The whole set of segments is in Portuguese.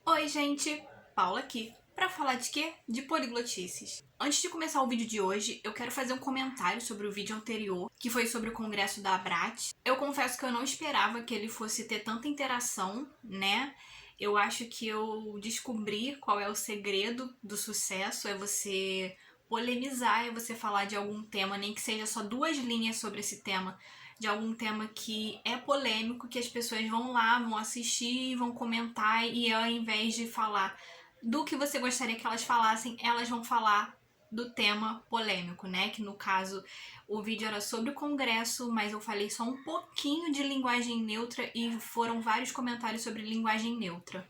Oi, gente! Paula aqui, pra falar de quê? De poliglotices. Antes de começar o vídeo de hoje, eu quero fazer um comentário sobre o vídeo anterior, que foi sobre o congresso da Abrat. Eu confesso que eu não esperava que ele fosse ter tanta interação, né? Eu acho que eu descobri qual é o segredo do sucesso, é você polemizar, é você falar de algum tema, nem que seja só 2 linhas sobre esse tema, de algum tema que é polêmico, que as pessoas vão lá, vão assistir, vão comentar e ao invés de falar do que você gostaria que elas falassem, elas vão falar do tema polêmico, né? Que no caso o vídeo era sobre o Congresso, mas eu falei só um pouquinho de linguagem neutra e foram vários comentários sobre linguagem neutra.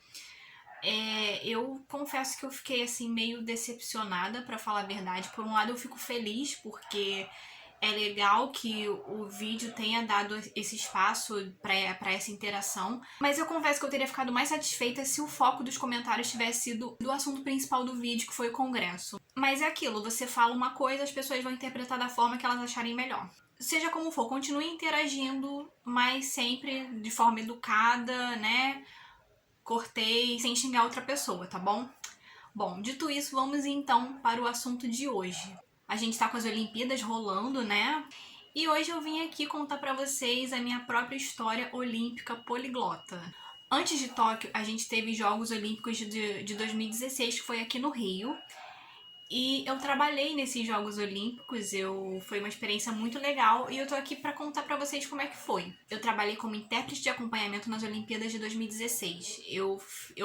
Eu confesso que eu fiquei assim meio decepcionada, pra falar a verdade. Por um lado eu fico feliz porque é legal que o vídeo tenha dado esse espaço para essa interação, mas eu confesso que eu teria ficado mais satisfeita se o foco dos comentários tivesse sido do assunto principal do vídeo, que foi o Congresso. Mas é aquilo, você fala uma coisa, as pessoas vão interpretar da forma que elas acharem melhor. Seja como for, continue interagindo, mas sempre de forma educada, né? Cortei, sem xingar outra pessoa, tá bom? Bom, dito isso, vamos então para o assunto de hoje. A gente tá com as Olimpíadas rolando, né? E hoje eu vim aqui contar pra vocês a minha própria história olímpica poliglota. Antes de Tóquio, a gente teve Jogos Olímpicos de 2016, que foi aqui no Rio. E eu trabalhei nesses Jogos Olímpicos, foi uma experiência muito legal e eu tô aqui pra contar pra vocês como é que foi. Eu trabalhei como intérprete de acompanhamento nas Olimpíadas de 2016. Eu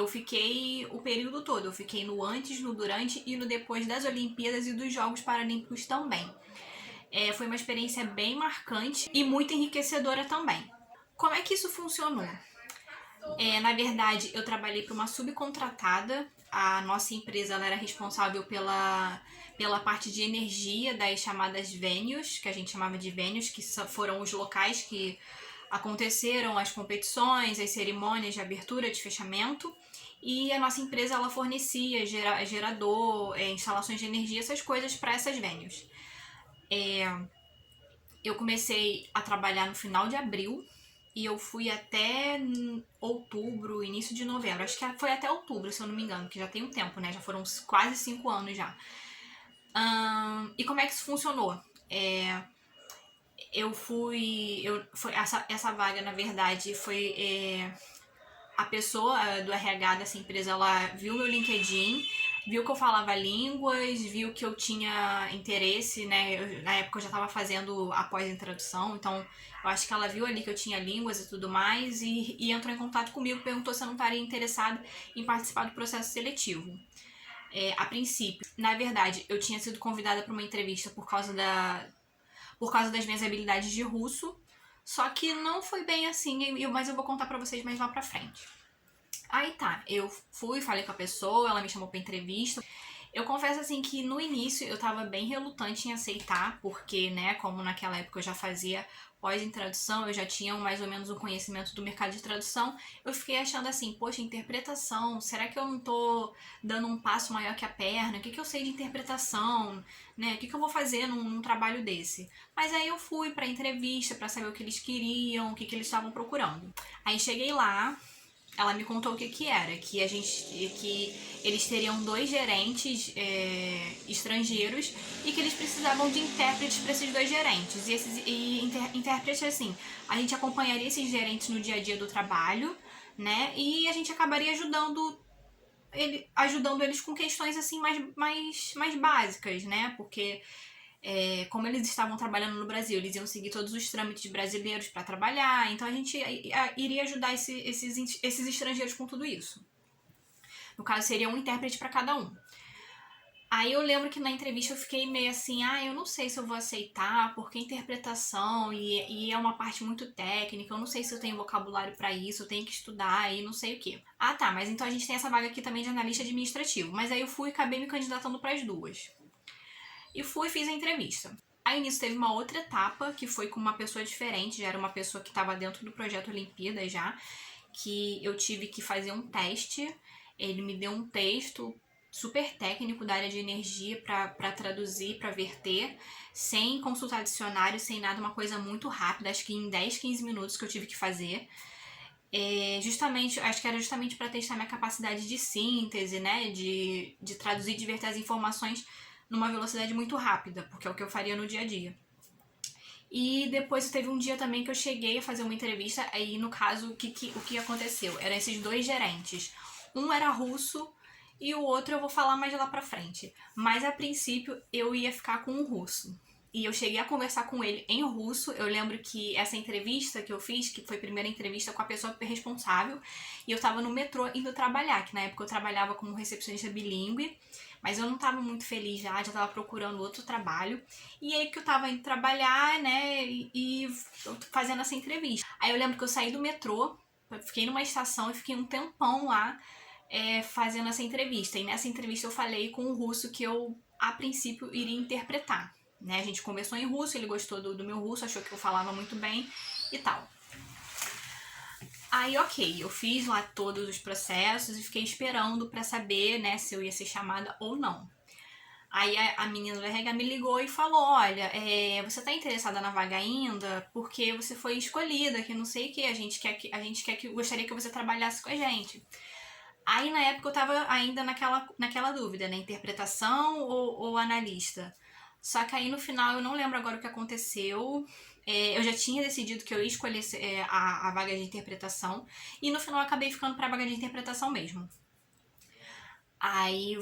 fiquei o período todo, eu fiquei no antes, no durante e no depois das Olimpíadas e dos Jogos Paralímpicos também. Foi uma experiência bem marcante e muito enriquecedora também. Como é que isso funcionou? Na verdade, eu trabalhei para uma subcontratada. A nossa empresa ela era responsável pela parte de energia das chamadas venues, que a gente chamava de venues, que foram os locais que aconteceram as competições, as cerimônias de abertura, de fechamento. E a nossa empresa ela fornecia gerador, instalações de energia, essas coisas para essas venues. Eu comecei a trabalhar no final de abril e eu fui até outubro, início de novembro. Acho que foi até outubro, se eu não me engano, que já tem um tempo, né? Já foram quase 5 anos já. E como é que isso funcionou? Essa vaga, na verdade, foi a pessoa do RH dessa empresa, ela viu meu LinkedIn, viu que eu falava línguas, viu que eu tinha interesse, né? Na época eu já estava fazendo a pós em tradução, então eu acho que ela viu ali que eu tinha línguas e tudo mais e entrou em contato comigo, perguntou se eu não estaria interessada em participar do processo seletivo. A princípio, na verdade, eu tinha sido convidada para uma entrevista por causa das minhas habilidades de russo, só que não foi bem assim, mas eu vou contar pra vocês mais lá pra frente. Aí tá, eu fui, falei com a pessoa, ela me chamou pra entrevista. Eu confesso assim que no início eu tava bem relutante em aceitar, porque, né, como naquela época eu já fazia pós em tradução, eu já tinha mais ou menos um conhecimento do mercado de tradução, eu fiquei achando assim, poxa, interpretação, será que eu não tô dando um passo maior que a perna? O que eu sei de interpretação? Né? O que eu vou fazer num trabalho desse? Mas aí eu fui pra entrevista pra saber o que eles queriam, o que eles estavam procurando. Aí cheguei lá, ela me contou o que era, que eles teriam 2 gerentes estrangeiros e que eles precisavam de intérpretes para esses 2 gerentes. Intérprete assim, a gente acompanharia esses gerentes no dia a dia do trabalho, né? E a gente acabaria ajudando eles com questões assim mais básicas, né? Porque como eles estavam trabalhando no Brasil, eles iam seguir todos os trâmites brasileiros para trabalhar, então a gente iria ajudar esses estrangeiros com tudo isso. No caso, seria um intérprete para cada um. Aí eu lembro que na entrevista eu fiquei meio assim, eu não sei se eu vou aceitar, porque interpretação e é uma parte muito técnica, eu não sei se eu tenho vocabulário para isso, eu tenho que estudar e não sei o que. Ah tá, mas então a gente tem essa vaga aqui também de analista administrativo. Mas aí eu fui e acabei me candidatando para as duas. E fiz a entrevista. Aí nisso teve uma outra etapa, que foi com uma pessoa diferente, já era uma pessoa que estava dentro do projeto Olimpíada já, que eu tive que fazer um teste. Ele me deu um texto super técnico da área de energia para traduzir, para verter, sem consultar dicionário, sem nada, uma coisa muito rápida, acho que em 10, 15 minutos que eu tive que fazer. Justamente, acho que era justamente para testar minha capacidade de síntese, né? De traduzir e de verter as informações numa velocidade muito rápida, porque é o que eu faria no dia a dia. E depois teve um dia também que eu cheguei a fazer uma entrevista, aí no caso, o que aconteceu? Eram esses dois gerentes. Um era russo e o outro eu vou falar mais lá pra frente. Mas a princípio eu ia ficar com o russo. E eu cheguei a conversar com ele em russo. Eu lembro que essa entrevista que eu fiz, que foi a primeira entrevista com a pessoa responsável, e eu tava no metrô indo trabalhar, que na época eu trabalhava como recepcionista bilíngue, mas eu não tava muito feliz já tava procurando outro trabalho. E aí que eu tava indo trabalhar, né, e fazendo essa entrevista. Aí eu lembro que eu saí do metrô, fiquei numa estação e fiquei um tempão lá fazendo essa entrevista. E nessa entrevista eu falei com o russo que eu, a princípio, iria interpretar. Né? A gente conversou em russo, ele gostou do meu russo, achou que eu falava muito bem e tal. Aí, ok, eu fiz lá todos os processos e fiquei esperando pra saber, né, se eu ia ser chamada ou não. Aí a menina do RH me ligou e falou, olha, você tá interessada na vaga ainda? Porque você foi escolhida, que não sei o que, a gente gostaria que você trabalhasse com a gente. Aí na época eu tava ainda naquela dúvida, né, interpretação ou analista. Só que aí no final eu não lembro agora o que aconteceu. Eu já tinha decidido que eu ia escolher a vaga de interpretação. E no final eu acabei ficando pra vaga de interpretação mesmo. Aí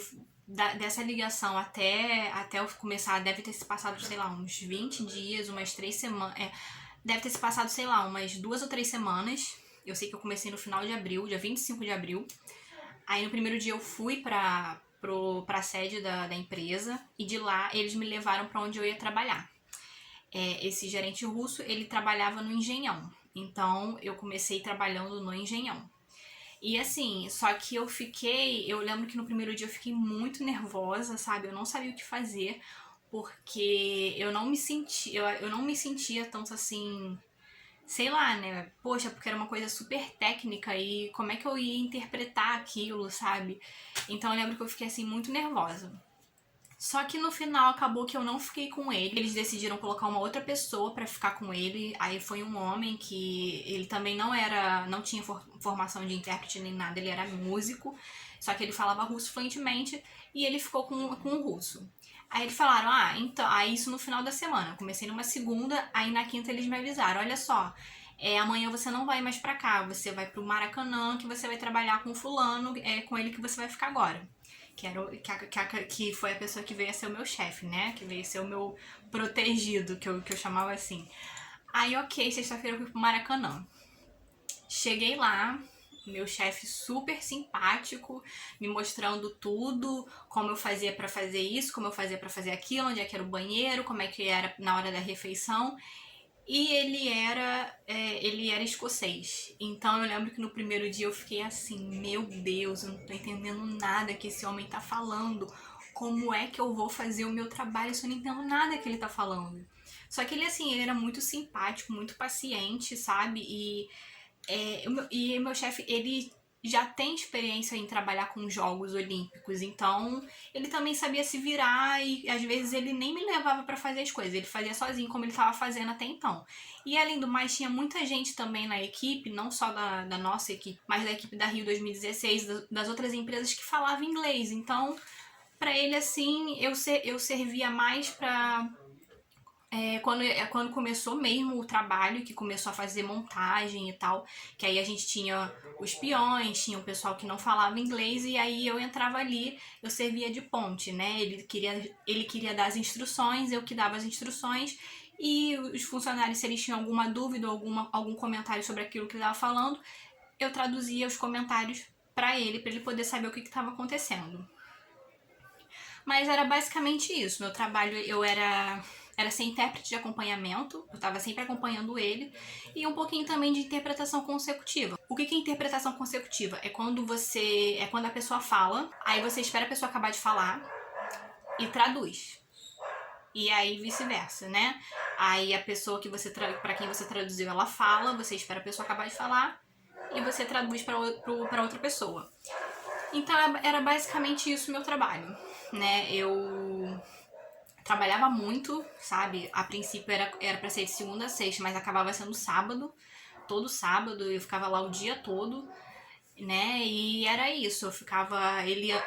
dessa ligação até eu começar, deve ter se passado, sei lá, uns 20 dias, umas 3 semanas. Deve ter se passado, sei lá, umas 2 ou 3 semanas. Eu sei que eu comecei no final de abril, dia 25 de abril. Aí no primeiro dia eu fui pra sede da empresa e de lá eles me levaram pra onde eu ia trabalhar. Esse gerente russo, ele trabalhava no Engenhão. Então eu comecei trabalhando no Engenhão. E assim, só que eu lembro que no primeiro dia eu fiquei muito nervosa, sabe? Eu não sabia o que fazer, porque eu não me sentia tanto assim, sei lá, né? Poxa, porque era uma coisa super técnica e como é que eu ia interpretar aquilo, sabe? Então eu lembro que eu fiquei assim muito nervosa. Só que no final acabou que eu não fiquei com ele. Eles decidiram colocar uma outra pessoa pra ficar com ele. Aí foi um homem que ele também não tinha formação de intérprete nem nada, ele era músico, só que ele falava russo fluentemente e ele ficou com o russo. Aí eles falaram, então, aí isso no final da semana. Eu comecei numa segunda, aí na quinta eles me avisaram, olha só, amanhã você não vai mais pra cá, você vai pro Maracanã, que você vai trabalhar com fulano, com ele que você vai ficar agora. Que foi a pessoa que veio a ser o meu chefe, né? Que veio a ser o meu protegido, que eu chamava assim. Aí, ok, sexta-feira eu fui pro Maracanã. Cheguei lá, meu chefe super simpático, me mostrando tudo, como eu fazia pra fazer isso, como eu fazia pra fazer aquilo, onde é que era o banheiro, como é que era na hora da refeição. E ele era escocês. Então eu lembro que no primeiro dia eu fiquei assim, meu Deus, eu não tô entendendo nada que esse homem tá falando. Como é que eu vou fazer o meu trabalho se eu não entendo nada que ele tá falando? Só que ele, assim, ele era muito simpático, muito paciente, sabe? E meu chefe, ele já tem experiência em trabalhar com Jogos Olímpicos, então ele também sabia se virar e às vezes ele nem me levava pra fazer as coisas, ele fazia sozinho como ele estava fazendo até então. E além do mais, tinha muita gente também na equipe, não só da nossa equipe, mas da equipe da Rio 2016, das outras empresas que falavam inglês, então pra ele assim, eu servia mais pra quando começou mesmo o trabalho, que começou a fazer montagem e tal, que aí a gente tinha os peões, tinha o pessoal que não falava inglês, e aí eu entrava ali, eu servia de ponte, né? Ele queria dar as instruções, eu que dava as instruções, e os funcionários, se eles tinham alguma dúvida ou algum comentário sobre aquilo que ele estava falando, eu traduzia os comentários para ele poder saber o que estava acontecendo. Mas era basicamente isso. Meu trabalho, eu era ser intérprete de acompanhamento, eu estava sempre acompanhando ele, e um pouquinho também de interpretação consecutiva. O que é interpretação consecutiva? É quando a pessoa fala, aí você espera a pessoa acabar de falar e traduz. E aí vice-versa, né? Aí a pessoa para quem você traduziu, ela fala, você espera a pessoa acabar de falar e você traduz para outra pessoa. Então era basicamente isso o meu trabalho, né? Eu trabalhava muito, sabe? A princípio era pra ser de segunda a sexta, mas acabava sendo sábado, todo sábado, eu ficava lá o dia todo, né? E era isso,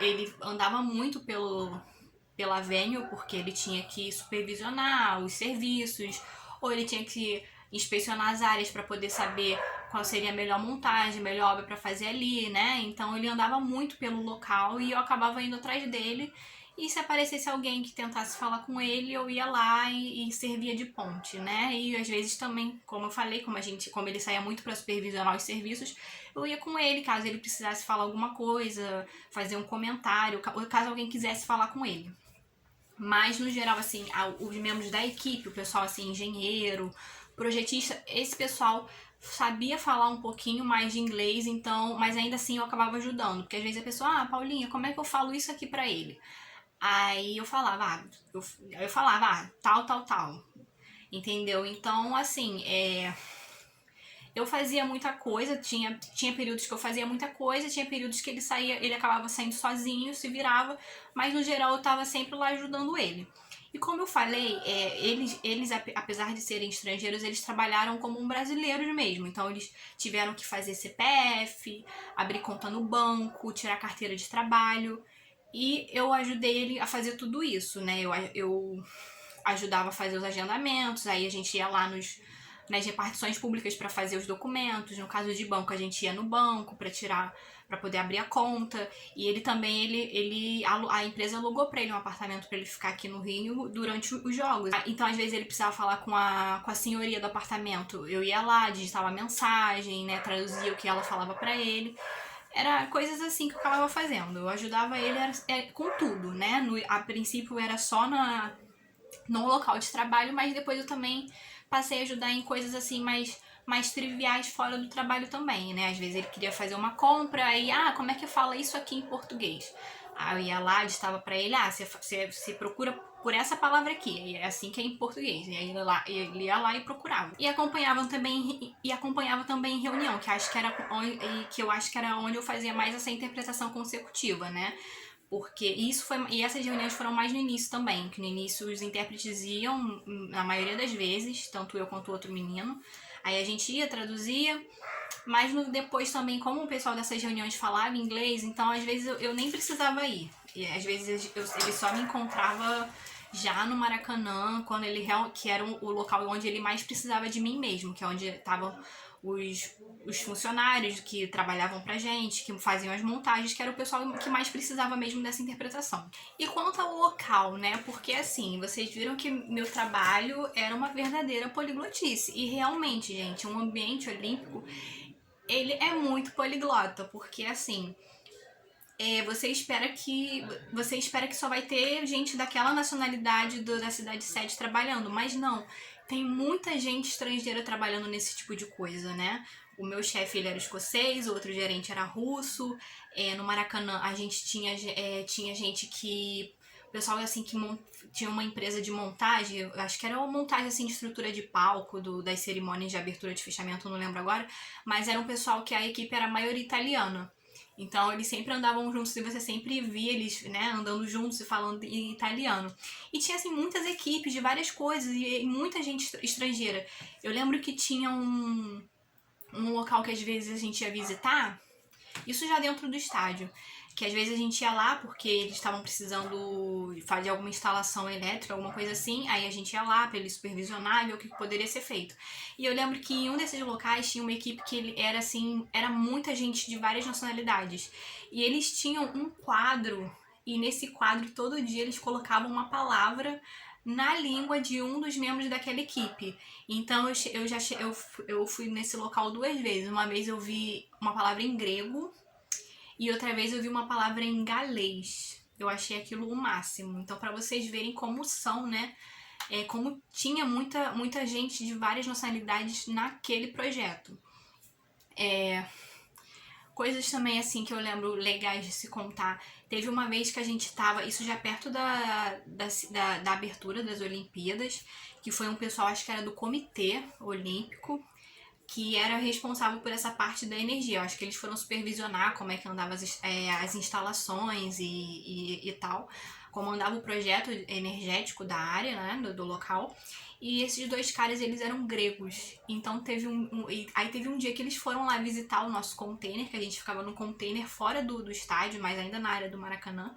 ele andava muito pela Avenue, porque ele tinha que supervisionar os serviços, ou ele tinha que inspecionar as áreas para poder saber qual seria a melhor montagem, a melhor obra para fazer ali, né? Então ele andava muito pelo local e eu acabava indo atrás dele. E se aparecesse alguém que tentasse falar com ele, eu ia lá e servia de ponte, né? E às vezes também, como eu falei, como ele saía muito para supervisionar os serviços, eu ia com ele, caso ele precisasse falar alguma coisa, fazer um comentário, ou caso alguém quisesse falar com ele. Mas, no geral, assim, os membros da equipe, o pessoal, assim, engenheiro, projetista, esse pessoal sabia falar um pouquinho mais de inglês, então, mas ainda assim eu acabava ajudando. Porque às vezes a pessoa, Paulinha, como é que eu falo isso aqui pra ele? Aí eu falava, tal, tal, tal. Entendeu? Então, assim, eu fazia muita coisa, tinha períodos que eu fazia muita coisa, tinha períodos que ele acabava saindo sozinho, se virava, mas no geral eu tava sempre lá ajudando ele. E como eu falei, eles, apesar de serem estrangeiros, eles trabalharam como um brasileiros mesmo. Então eles tiveram que fazer CPF, abrir conta no banco, tirar carteira de trabalho. E eu ajudei ele a fazer tudo isso, né? Eu ajudava a fazer os agendamentos, aí a gente ia lá nas repartições públicas para fazer os documentos. No caso de banco, a gente ia no banco para poder abrir a conta. E ele também, a empresa alugou para ele um apartamento para ele ficar aqui no Rio durante os jogos. Então, às vezes ele precisava falar com a senhoria do apartamento. Eu ia lá, digitava a mensagem, né, traduzia o que ela falava para ele. Era coisas assim que eu acabava fazendo. Eu ajudava ele com tudo, né? A princípio era só no local de trabalho, mas depois eu também passei a ajudar em coisas assim mais triviais fora do trabalho também, né? Às vezes ele queria fazer uma compra, aí, como é que fala isso aqui em português? Aí eu ia lá, distava pra ele, você procura por essa palavra aqui, é assim que é em português. E aí ele ia lá e procurava. E acompanhava também em reunião, que eu acho que era onde eu fazia mais essa interpretação consecutiva, né? E essas reuniões foram mais no início também, que no início os intérpretes iam, na maioria das vezes, tanto eu quanto o outro menino. Aí a gente ia, traduzia, mas depois também, como o pessoal dessas reuniões falava inglês, então às vezes eu nem precisava ir. E às vezes ele só me encontrava já no Maracanã, que era o local onde ele mais precisava de mim mesmo, que é onde estavam os funcionários que trabalhavam pra gente, que faziam as montagens, que era o pessoal que mais precisava mesmo dessa interpretação. E quanto ao local, né? Porque assim, vocês viram que meu trabalho era uma verdadeira poliglotice. E realmente, gente, um ambiente olímpico, ele é muito poliglota, porque assim, você espera que só vai ter gente daquela nacionalidade da cidade sede trabalhando, mas não. Tem muita gente estrangeira trabalhando nesse tipo de coisa, né? O meu chefe, ele era escocês, o outro gerente era russo. No Maracanã, a gente tinha gente que... O pessoal, assim, que tinha uma empresa de montagem, acho que era uma montagem, assim, de estrutura de palco, das cerimônias de abertura e de fechamento, não lembro agora. Mas era um pessoal que a equipe era a maioria italiana. Então eles sempre andavam juntos e você sempre via eles, né, andando juntos e falando em italiano. E tinha assim muitas equipes de várias coisas e muita gente estrangeira. Eu lembro que tinha um local que às vezes a gente ia visitar, isso já dentro do estádio, que às vezes a gente ia lá porque eles estavam precisando fazer alguma instalação elétrica, alguma coisa assim, aí a gente ia lá para ele supervisionar e ver o que poderia ser feito. E eu lembro que em um desses locais tinha uma equipe que era muita gente de várias nacionalidades. E eles tinham um quadro, e nesse quadro todo dia eles colocavam uma palavra na língua de um dos membros daquela equipe. Então eu fui nesse local 2 vezes. Uma vez eu vi uma palavra em grego e outra vez eu vi uma palavra em galês. Eu achei aquilo o máximo. Então, para vocês verem como são, né? Como tinha muita gente de várias nacionalidades naquele projeto. Coisas também, assim, que eu lembro legais de se contar. Teve uma vez que a gente tava, isso já perto da abertura das Olimpíadas, que foi um pessoal, acho que era do Comitê Olímpico, que era responsável por essa parte da energia. Eu acho que eles foram supervisionar como é que andavam as instalações e tal. comandava o projeto energético da área, né, do local. E esses dois caras, eles eram gregos. Então aí teve um dia que eles foram lá visitar o nosso container, que a gente ficava no container fora do estádio, mas ainda na área do Maracanã.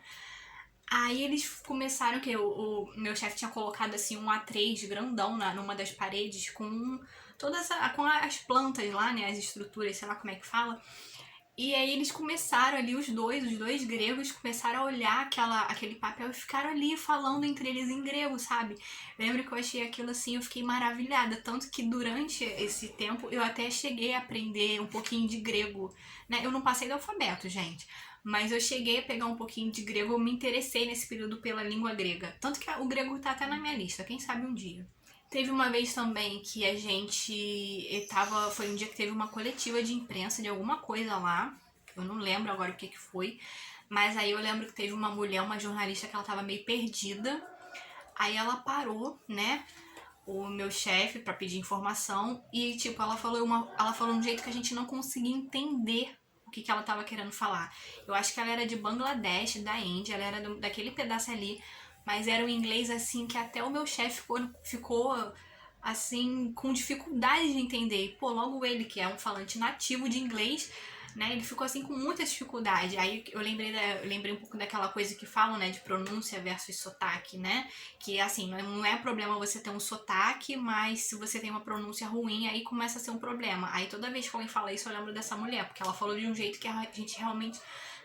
Aí eles começaram, que o meu chefe tinha colocado assim um A3 grandão numa das paredes com com as plantas lá, né, as estruturas, sei lá como é que fala. E aí eles começaram ali, os dois gregos, começaram a olhar aquele papel e ficaram ali falando entre eles em grego, sabe? Lembro que eu achei aquilo assim, eu fiquei maravilhada. Tanto que durante esse tempo eu até cheguei a aprender um pouquinho de grego, né? Eu não passei do alfabeto, gente. Mas eu cheguei a pegar um pouquinho de grego, eu me interessei nesse período pela língua grega. Tanto que o grego tá até na minha lista, quem sabe um dia. Teve uma vez também que a gente foi um dia que teve uma coletiva de imprensa de alguma coisa lá. Eu não lembro agora o que foi. Mas aí eu lembro que teve uma mulher, uma jornalista, que ela tava meio perdida. Aí ela parou, né, o meu chefe pra pedir informação. E tipo, ela falou de um jeito que a gente não conseguia entender o que ela tava querendo falar. Eu acho que ela era de Bangladesh, da Índia, ela era daquele pedaço ali. Mas era um inglês assim que até o meu chefe ficou assim com dificuldade de entender. E, pô, logo ele, que é um falante nativo de inglês, né, ele ficou assim com muita dificuldade. Aí eu lembrei um pouco daquela coisa que falam, né, de pronúncia versus sotaque, né? Que assim, não é problema você ter um sotaque, mas se você tem uma pronúncia ruim, aí começa a ser um problema. Aí toda vez que alguém fala isso, eu lembro dessa mulher, porque ela falou de um jeito que a gente realmente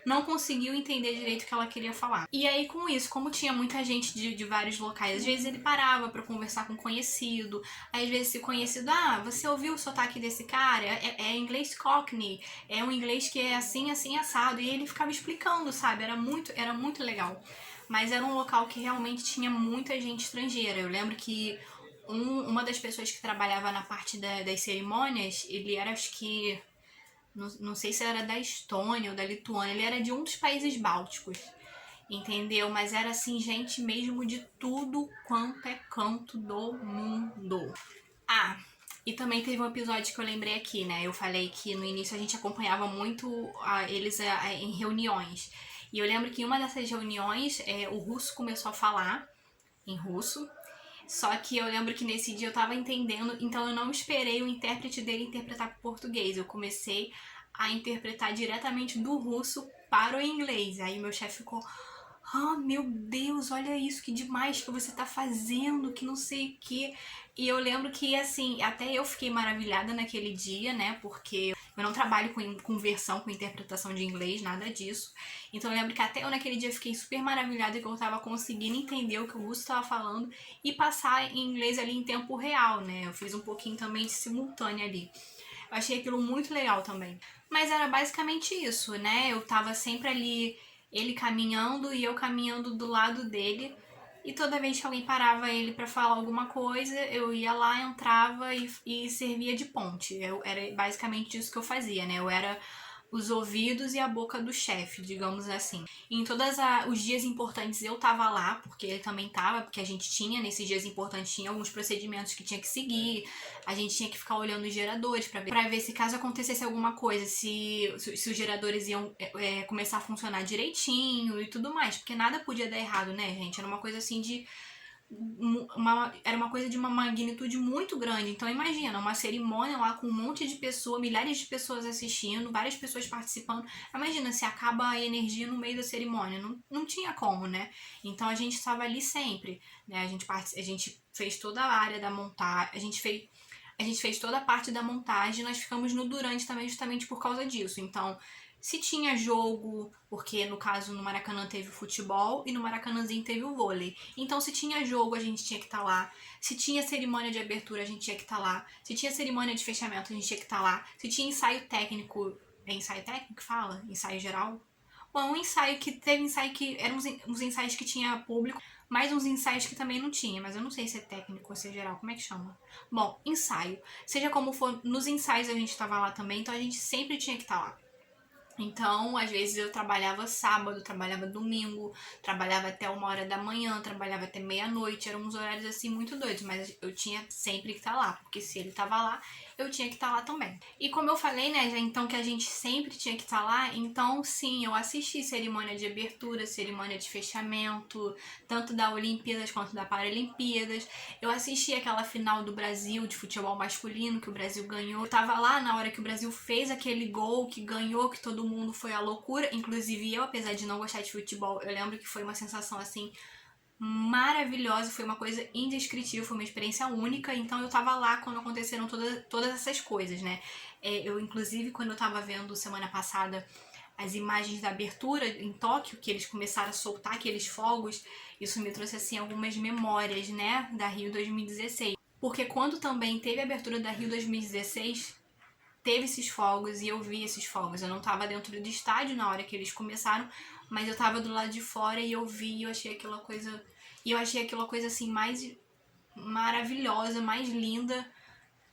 não conseguiu entender direito o que ela queria falar. E aí, com isso, como tinha muita gente de vários locais, às vezes ele parava pra conversar com um conhecido, aí às vezes esse conhecido, você ouviu o sotaque desse cara? É inglês cockney, é um inglês que é assim, assim, assado, e ele ficava explicando, sabe? Era muito legal. Mas era um local que realmente tinha muita gente estrangeira. Eu lembro que uma das pessoas que trabalhava na parte das cerimônias, ele era, acho que não sei se era da Estônia ou da Lituânia, ele era de um dos países bálticos, entendeu? Mas era assim, gente mesmo de tudo quanto é canto do mundo. E também teve um episódio que eu lembrei aqui, né? Eu falei que no início a gente acompanhava muito eles em reuniões. E eu lembro que em uma dessas reuniões o russo começou a falar em russo. Só que eu lembro que nesse dia eu tava entendendo, então eu não esperei o intérprete dele interpretar para português. Eu comecei a interpretar diretamente do russo para o inglês. Aí meu chefe ficou, meu Deus, olha isso, que demais que você tá fazendo, que não sei o que. E eu lembro que, assim, até eu fiquei maravilhada naquele dia, né, porque eu não trabalho com versão, com interpretação de inglês, nada disso. Então eu lembro que até eu naquele dia fiquei super maravilhada que eu tava conseguindo entender o que o Gusto tava falando e passar em inglês ali em tempo real, né, eu fiz um pouquinho também de simultânea ali. Eu achei aquilo muito legal também. Mas era basicamente isso, né, eu tava sempre ali, ele caminhando e eu caminhando do lado dele. E toda vez que alguém parava ele para falar alguma coisa, eu ia lá, entrava e servia de ponte. Era basicamente isso que eu fazia, né? Eu era os ouvidos e a boca do chefe, digamos assim. Em todos os dias importantes eu tava lá, porque ele também tava, porque a gente tinha, nesses dias importantes, tinha alguns procedimentos que tinha que seguir, a gente tinha que ficar olhando os geradores pra ver se caso acontecesse alguma coisa, se os geradores iam começar a funcionar direitinho e tudo mais, porque nada podia dar errado, né, gente? Era uma coisa assim era uma coisa de uma magnitude muito grande. Então imagina, uma cerimônia lá com um monte de pessoas, milhares de pessoas assistindo, várias pessoas participando. Imagina se acaba a energia no meio da cerimônia. Não tinha como, né? Então a gente estava ali sempre, né? A gente fez toda a área da montagem, a gente fez toda a parte da montagem, nós ficamos no durante também justamente por causa disso. Então, se tinha jogo, porque no caso no Maracanã teve o futebol e no Maracanãzinho teve o vôlei. Então, se tinha jogo, a gente tinha que estar lá. Se tinha cerimônia de abertura, a gente tinha que estar lá. Se tinha cerimônia de fechamento, a gente tinha que estar lá. Se tinha ensaio técnico, é ensaio técnico que fala? Ensaio geral? Bom, teve ensaio que eram uns ensaios que tinha público, mais uns ensaios que também não tinha, mas eu não sei se é técnico ou se é geral, como é que chama? Bom, ensaio. Seja como for, nos ensaios a gente tava lá também, então a gente sempre tinha que estar lá. Então, às vezes eu trabalhava sábado, trabalhava domingo, trabalhava até 1h da manhã, trabalhava até meia-noite, eram uns horários assim muito doidos, mas eu tinha sempre que estar lá, porque se ele tava lá, eu tinha que estar lá também. E como eu falei, né, já então que a gente sempre tinha que estar lá, então sim, eu assisti cerimônia de abertura, cerimônia de fechamento, tanto da Olimpíadas quanto da Paralimpíadas. Eu assisti aquela final do Brasil de futebol masculino que o Brasil ganhou. Eu tava lá na hora que o Brasil fez aquele gol, que ganhou, que todo mundo foi à loucura, inclusive eu, apesar de não gostar de futebol, eu lembro que foi uma sensação assim maravilhosa, foi uma coisa indescritível, foi uma experiência única, então eu tava lá quando aconteceram todas essas coisas, né? Eu, inclusive, quando eu tava vendo semana passada as imagens da abertura em Tóquio, que eles começaram a soltar aqueles fogos, isso me trouxe, assim, algumas memórias, né, da Rio 2016. Porque quando também teve a abertura da Rio 2016, teve esses fogos e eu vi esses fogos. Eu não tava dentro do estádio na hora que eles começaram, mas eu tava do lado de fora e eu vi e eu achei aquela coisa... E eu achei aquela coisa, assim, mais maravilhosa, mais linda,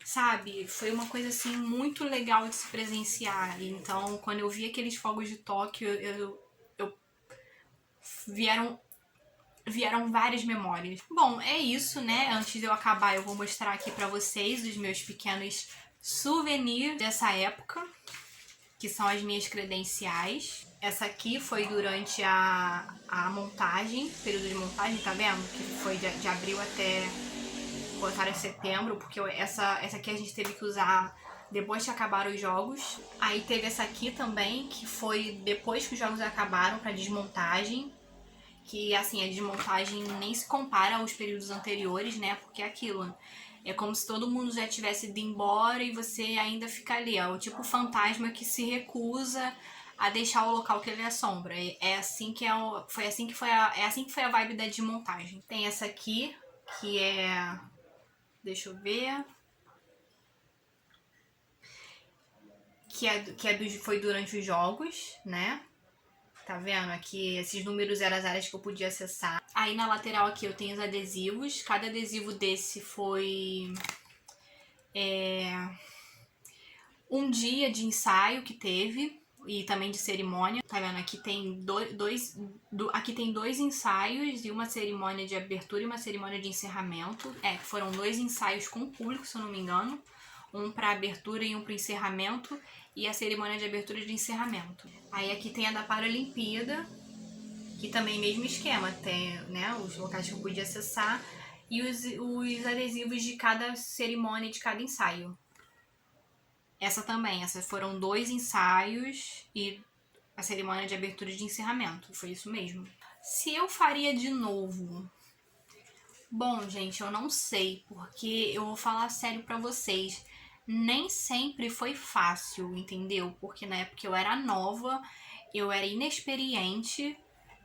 sabe? Foi uma coisa, assim, muito legal de se presenciar. Então, quando eu vi aqueles fogos de Tóquio, vieram várias memórias. Bom, é isso, né? Antes de eu acabar, eu vou mostrar aqui pra vocês os meus pequenos souvenirs dessa época, que são as minhas credenciais. Essa aqui foi durante a montagem, período de montagem, tá vendo? Que foi de abril até botaram em setembro, porque essa aqui a gente teve que usar depois que acabaram os jogos. Aí teve essa aqui também, que foi depois que os jogos acabaram, pra desmontagem. Que, assim, a desmontagem nem se compara aos períodos anteriores, né? Porque é aquilo, é como se todo mundo já tivesse ido embora e você ainda fica ali, ó. O tipo fantasma que se recusa a deixar o local que ele assombra. É assim que foi assim que foi a vibe da desmontagem. Tem essa aqui, que é... Deixa eu ver... Foi durante os jogos, né? Tá vendo? Aqui, esses números eram as áreas que eu podia acessar. Aí na lateral aqui eu tenho os adesivos. Cada adesivo desse foi... um dia de ensaio que teve e também de cerimônia. Tá vendo? Aqui tem aqui tem dois ensaios e uma cerimônia de abertura e uma cerimônia de encerramento. Foram 2 ensaios com público, se eu não me engano. Um para abertura e um para encerramento. E a cerimônia de abertura e de encerramento. Aí aqui tem a da Paralimpíada, que também mesmo esquema. Tem, né, os locais que eu podia acessar e os adesivos de cada cerimônia e de cada ensaio. Essa também, essas foram 2 ensaios e a cerimônia de abertura e de encerramento. Foi isso mesmo. Se eu faria de novo... Bom, gente, eu não sei, porque eu vou falar sério pra vocês. Nem sempre foi fácil, entendeu? Porque na época eu era nova, eu era inexperiente,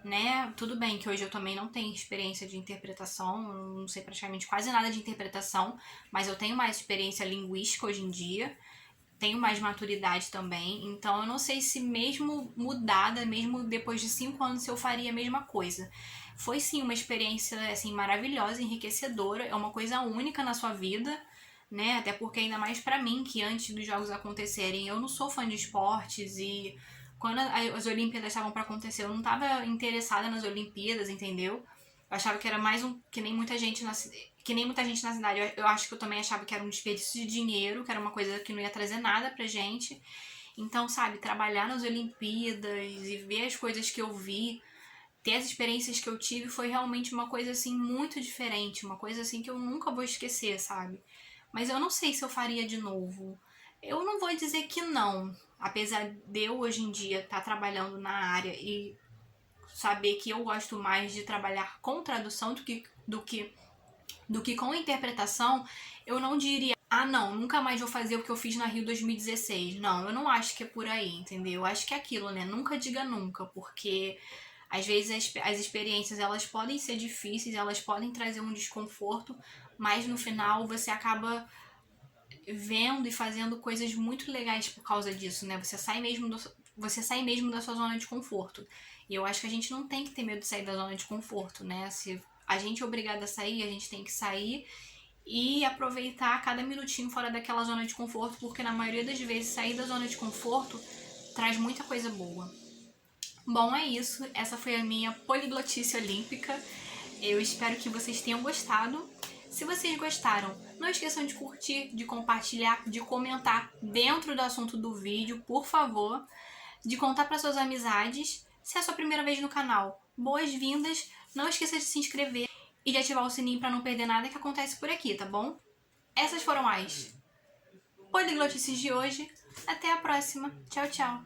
né? Tudo bem que hoje eu também não tenho experiência de interpretação, não sei praticamente quase nada de interpretação, mas eu tenho mais experiência linguística hoje em dia, tenho mais maturidade também, então eu não sei se mesmo mudada, mesmo depois de 5 anos, se eu faria a mesma coisa. Foi sim uma experiência assim maravilhosa, enriquecedora, é uma coisa única na sua vida, né? Até porque ainda mais pra mim, que antes dos jogos acontecerem, eu não sou fã de esportes e quando as Olimpíadas estavam pra acontecer, eu não tava interessada nas Olimpíadas, entendeu? Eu achava que era mais que nem muita gente na cidade. Eu acho que eu também achava que era um desperdício de dinheiro, que era uma coisa que não ia trazer nada pra gente. Então, sabe, trabalhar nas Olimpíadas e ver as coisas que eu vi, ter as experiências que eu tive, foi realmente uma coisa, assim, muito diferente. Uma coisa, assim, que eu nunca vou esquecer, sabe? Mas eu não sei se eu faria de novo. Eu não vou dizer que não. Apesar de eu, hoje em dia, estar trabalhando na área e saber que eu gosto mais de trabalhar com tradução do que com interpretação, eu não diria, não, nunca mais vou fazer o que eu fiz na Rio 2016. Não, eu não acho que é por aí, entendeu? Eu acho que é aquilo, né? Nunca diga nunca, porque às vezes as experiências, elas podem ser difíceis, elas podem trazer um desconforto, mas no final você acaba vendo e fazendo coisas muito legais por causa disso, né? Você sai mesmo da sua zona de conforto. E eu acho que a gente não tem que ter medo de sair da zona de conforto, né? Se a gente é obrigada a sair, a gente tem que sair e aproveitar cada minutinho fora daquela zona de conforto, porque na maioria das vezes sair da zona de conforto traz muita coisa boa. Bom, é isso. Essa foi a minha poliglotice olímpica. Eu espero que vocês tenham gostado. Se vocês gostaram, não esqueçam de curtir, de compartilhar, de comentar dentro do assunto do vídeo, por favor, de contar para suas amizades. Se é a sua primeira vez no canal, boas-vindas. Não esqueça de se inscrever e de ativar o sininho para não perder nada que acontece por aqui, tá bom? Essas foram as poliglotices de hoje. Até a próxima. Tchau, tchau.